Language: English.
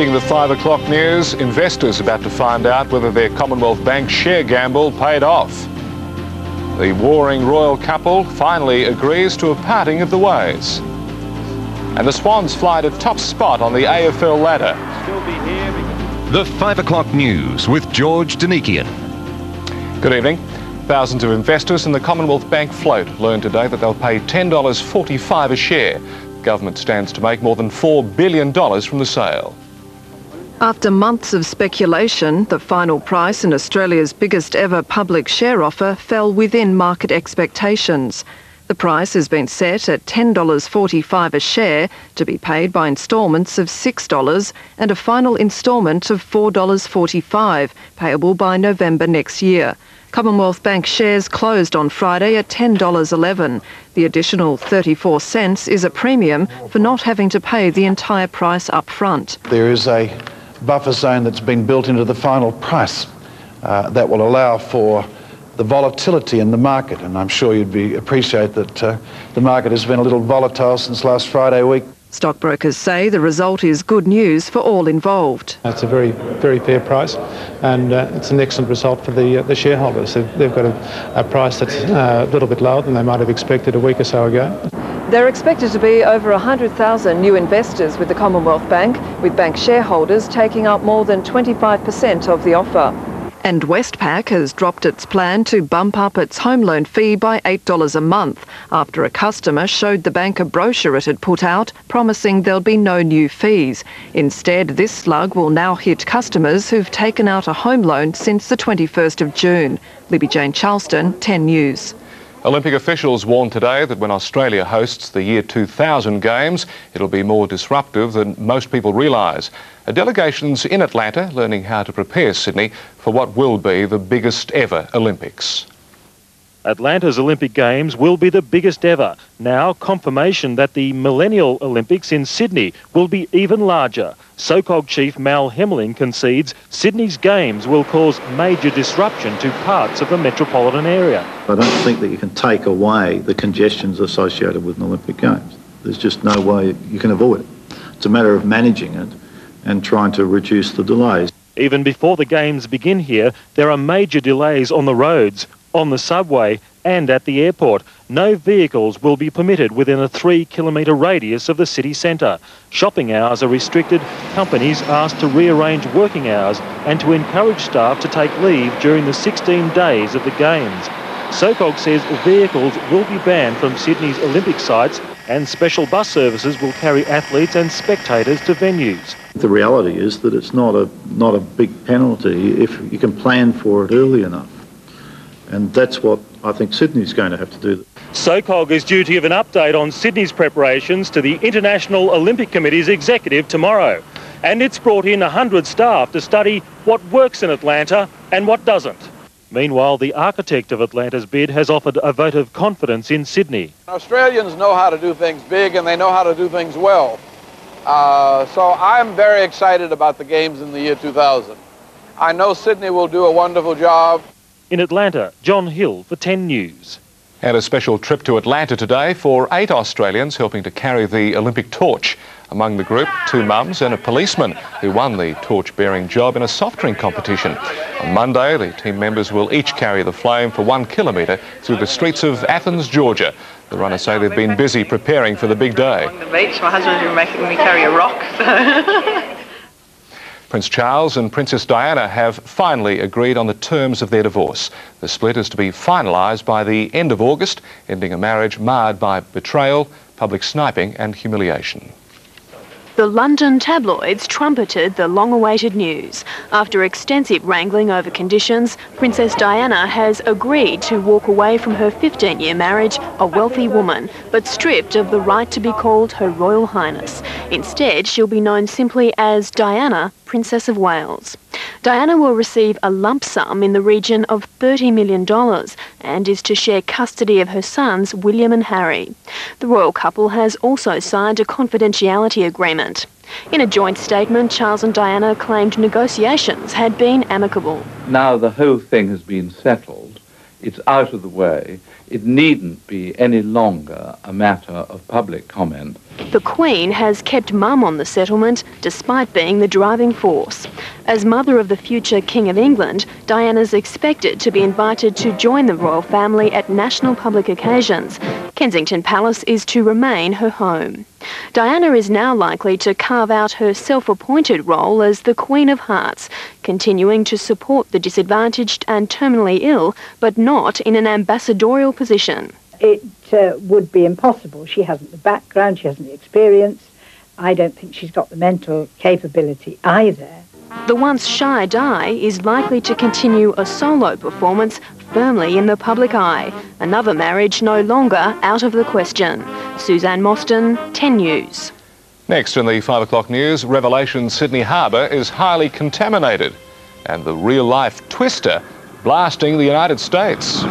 Leading the 5 o'clock news, investors about to find out whether their Commonwealth Bank share gamble paid off. The warring royal couple finally agrees to a parting of the ways. And the Swans fly to top spot on the AFL ladder. The 5 o'clock news with George Donikian. Good evening. Thousands of investors in the Commonwealth Bank float learned today that they'll pay $10.45 a share. The government stands to make more than $4 billion from the sale. After months of speculation, the final price in Australia's biggest ever public share offer fell within market expectations. The price has been set at $10.45 a share, to be paid by instalments of $6 and a final instalment of $4.45, payable by November next year. Commonwealth Bank shares closed on Friday at $10.11. The additional 34 cents is a premium for not having to pay the entire price up front. There is a buffer zone that's been built into the final price that will allow for the volatility in the market, and I'm sure you'd appreciate that the market has been a little volatile since last Friday week. Stockbrokers say the result is good news for all involved. It's a very, very fair price, and it's an excellent result for the shareholders. They've got a price that's a little bit lower than they might have expected a week or so ago. There are expected to be over 100,000 new investors with the Commonwealth Bank, with bank shareholders taking up more than 25% of the offer. And Westpac has dropped its plan to bump up its home loan fee by $8 a month after a customer showed the bank a brochure it had put out promising there'll be no new fees. Instead, this slug will now hit customers who've taken out a home loan since the 21st of June. Libby Jane Charleston, 10 News. Olympic officials warned today that when Australia hosts the year 2000 Games, it'll be more disruptive than most people realise. A delegation's in Atlanta learning how to prepare Sydney for what will be the biggest ever Olympics. Atlanta's Olympic Games will be the biggest ever. Now, confirmation that the Millennial Olympics in Sydney will be even larger. SOCOG Chief Mal Hemmeling concedes Sydney's Games will cause major disruption to parts of the metropolitan area. I don't think that you can take away the congestions associated with an Olympic Games. There's just no way you can avoid it. It's a matter of managing it and trying to reduce the delays. Even before the Games begin here, there are major delays on the roads, on the subway and at the airport. No vehicles will be permitted within a 3-kilometre radius of the city centre. Shopping hours are restricted, companies asked to rearrange working hours and to encourage staff to take leave during the 16 days of the Games. SOCOG says vehicles will be banned from Sydney's Olympic sites and special bus services will carry athletes and spectators to venues. The reality is that it's not a big penalty if you can plan for it early enough. And that's what I think Sydney's going to have to do. SOCOG is due to give an update on Sydney's preparations to the International Olympic Committee's executive tomorrow. And it's brought in 100 staff to study what works in Atlanta and what doesn't. Meanwhile, the architect of Atlanta's bid has offered a vote of confidence in Sydney. Australians know how to do things big and they know how to do things well. So I'm very excited about the Games in the year 2000. I know Sydney will do a wonderful job. In Atlanta, John Hill for 10 News. And a special trip to Atlanta today for 8 Australians helping to carry the Olympic torch. Among the group, 2 mums and a policeman who won the torch-bearing job in a soft drink competition. On Monday, the team members will each carry the flame for 1 kilometre through the streets of Athens, Georgia. The runners say they've been busy preparing for the big day. On the beach, my husband's been making me carry a rock. Prince Charles and Princess Diana have finally agreed on the terms of their divorce. The split is to be finalised by the end of August, ending a marriage marred by betrayal, public sniping and humiliation. The London tabloids trumpeted the long-awaited news. After extensive wrangling over conditions, Princess Diana has agreed to walk away from her 15-year marriage, a wealthy woman, but stripped of the right to be called Her Royal Highness. Instead, she'll be known simply as Diana, Princess of Wales. Diana will receive a lump sum in the region of $30 million and is to share custody of her sons, William and Harry. The royal couple has also signed a confidentiality agreement. In a joint statement, Charles and Diana claimed negotiations had been amicable. Now the whole thing has been settled. it's out of the way. It needn't be any longer a matter of public comment. The Queen has kept mum on the settlement despite being the driving force. As mother of the future King of England, Diana's expected to be invited to join the royal family at national public occasions. Kensington Palace is to remain her home. Diana is now likely to carve out her self-appointed role as the Queen of Hearts, continuing to support the disadvantaged and terminally ill, but not in an ambassadorial position. It would be impossible. She hasn't the background, she hasn't the experience. I don't think she's got the mental capability either. The once shy Di is likely to continue a solo performance firmly in the public eye. Another marriage no longer out of the question. Suzanne Mostyn, 10 News. Next in the 5 o'clock news, Revelation Sydney Harbour is highly contaminated and the real-life twister blasting the United States.